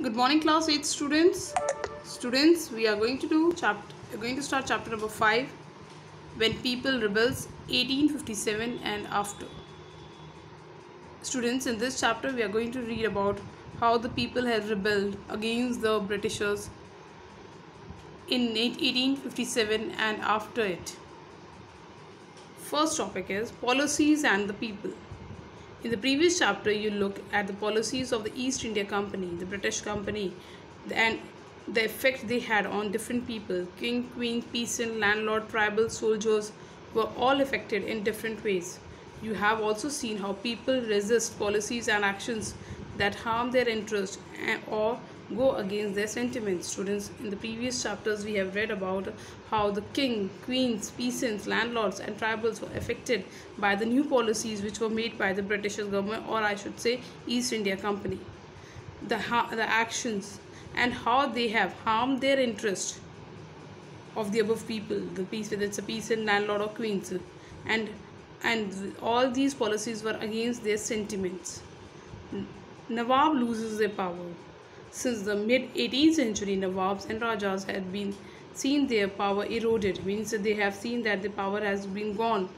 Good morning, class 8 students. Students, we are going to start chapter number 5, When People Rebels, 1857 and after. Students, in this chapter we are going to read about how the people have rebelled against the Britishers in 1857 and after it. First topic is policies and the people. In the previous chapter, you look at the policies of the East India Company, the British Company, and the effect they had on different people. King, queen, peasant, landlord, tribal, soldiers were all affected in different ways. You have also seen how people resist policies and actions that harm their interest or go against their sentiments. Students, in the previous chapters, we have read about how the king, queens, peasants, landlords, and tribals were affected by the new policies which were made by the British government, or I should say, East India Company. The actions and how they have harmed their interest of the above people, the piece whether it's a peasant, landlord, or queens, and all these policies were against their sentiments. Nawab loses their power. Since the mid 18th century, Nawabs and Rajas had been seen their power eroded, means that they have seen that the power has been gone,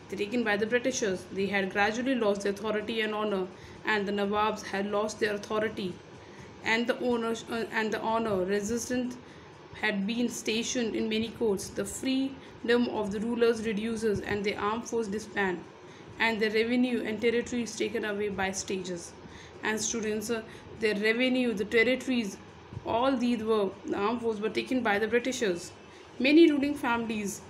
taken by the Britishers. They had gradually lost their authority and honor, and the Nawabs had lost their authority and the honor. Resistance had been stationed in many courts. The freedom of the rulers reduces, and the armed force disband, and the revenue and territory is taken away by stages. And students, their revenue, the territories, all these were the armed force were taken by the Britishers. Many ruling families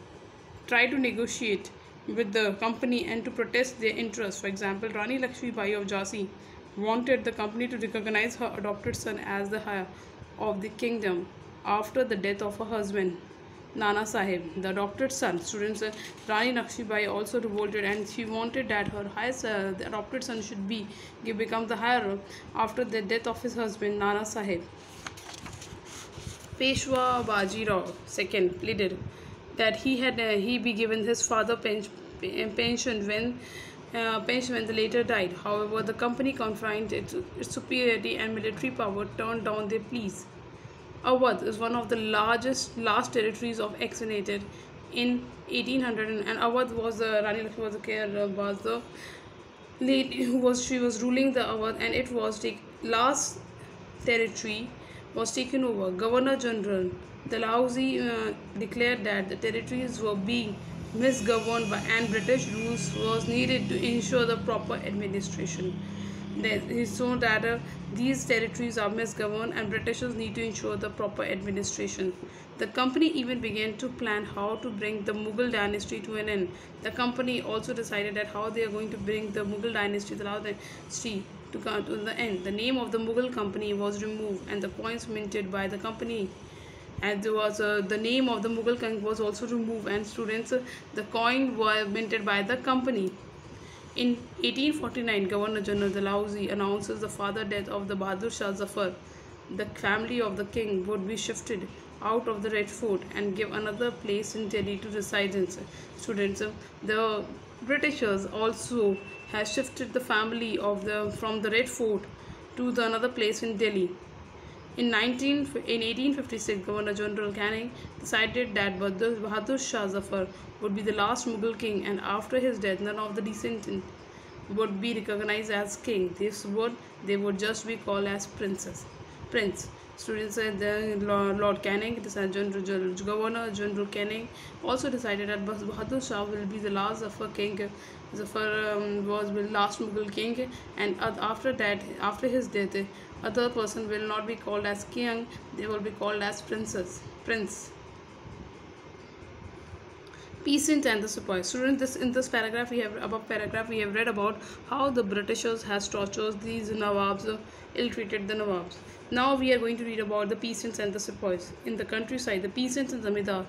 tried to negotiate with the company and to protest their interests. For example, Rani Lakshmi Bai of Jhansi wanted the company to recognize her adopted son as the heir of the kingdom after the death of her husband, Nana Sahib, the adopted son. Students, Rani Lakshmi Bai also revolted, and she wanted that her the adopted son should become the heir after the death of his husband, Nana Sahib. Peshwa Bajirao II pleaded that he be given his father pension when the later died. However, the company confined its superiority and military power turned down their pleas. Awadh is one of the last territories of annexated in 1800, and Awadh was the Rani Lakshmi was the lady she was ruling the Awadh, and it was the last territory was taken over. Governor General Dalhousie declared that the territories were being misgoverned and British rules was needed to ensure the proper administration. He saw that these territories are misgoverned and Britishers need to ensure the proper administration. The company even began to plan how to bring the Mughal dynasty to an end. The company also decided that how they are going to bring the Mughal dynasty, the Lao dynasty, to come to the end. The name of the Mughal company was removed and the coins minted by the company, and there was the name of the Mughal king was also removed, and students, the coin were minted by the company. In 1849, Governor General Dalhousie announces the father death of the Bahadur Shah Zafar. The family of the king would be shifted out of the Red Fort and give another place in Delhi to reside in. Students, the Britishers also has shifted the family from the Red Fort to another place in Delhi. In 1856, Governor General Canning decided that Bahadur Shah Zafar would be the last Mughal king, and after his death, none of the descendants would be recognized as king. They would just be called as prince. Students said Lord Canning, Governor General Canning, also decided that Bahadur Shah will be the last Zafar king. Zafar was the last Mughal king, and after that, after his death, other person will not be called as king; they will be called as prince. Peasant and the sepoys. Students, in this paragraph we have read about how the Britishers has tortured these Nawabs, ill-treated the Nawabs. Now we are going to read about the peasants and the sepoys. In the countryside, the peasants and zamindar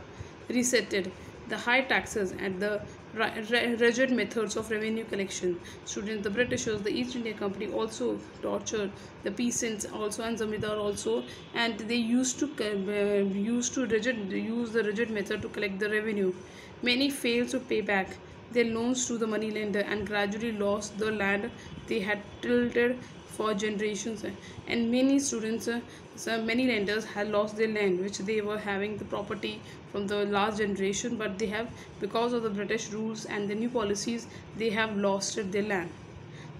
resented the high taxes and the rigid methods of revenue collection. Students, the Britishers, the East India Company also tortured the peasants also and zamindar also, and they used the rigid method to collect the revenue. Many failed to pay back their loans to the moneylender and gradually lost the land they had tilled for generations, and many students, many lenders had lost their land which they were having the property from the last generation, but they have, because of the British rules and the new policies, they have lost their land.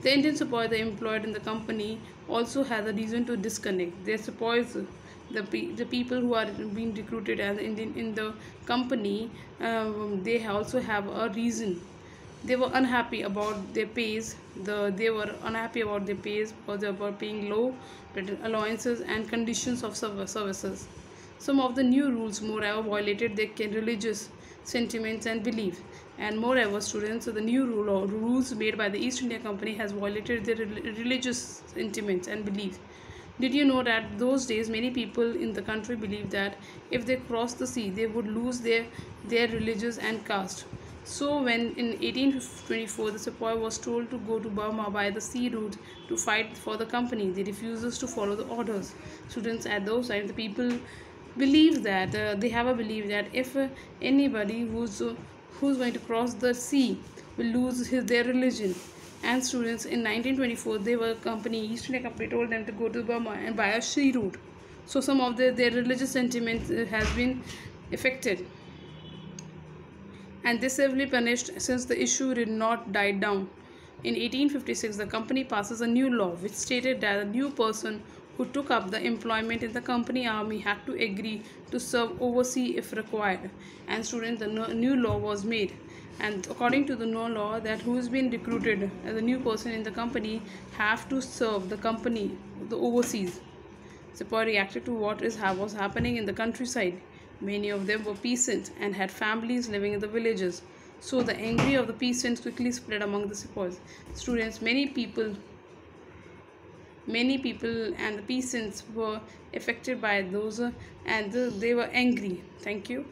The Indian sepoy they employed in the company also had a reason to disconnect. Their sepoys, the people who are being recruited as in the company, they also have a reason. They were unhappy about their pays. They were unhappy about their pays because they were paying low allowances and conditions of services. Some of the new rules, moreover, violated their religious sentiments and beliefs. And moreover, students, so the new rule or rules made by the East India Company has violated their religious sentiments and beliefs. Did you know that those days many people in the country believed that if they crossed the sea, they would lose their religious and caste? So when in 1824 the sepoy was told to go to Burma by the sea route to fight for the company, they refused to follow the orders. Students, at those times, the people believe that they have a belief that if anybody who's going to cross the sea will lose their religion. And students, in 1924 they were company East India Company told them to go to Burma and by a sea route. So some of their religious sentiments has been affected, and they severely punished since the issue did not die down. In 1856, the company passes a new law which stated that a new person who took up the employment in the company army had to agree to serve overseas if required. And students, the new law was made. And according to the new law, that who has been recruited as a new person in the company have to serve the company, the overseas. Sepoy reacted to what was happening in the countryside. Many of them were peasants and had families living in the villages. So the anger of the peasants quickly spread among the sepoys. Students, many people and the peasants were affected by those, and they were angry. Thank you.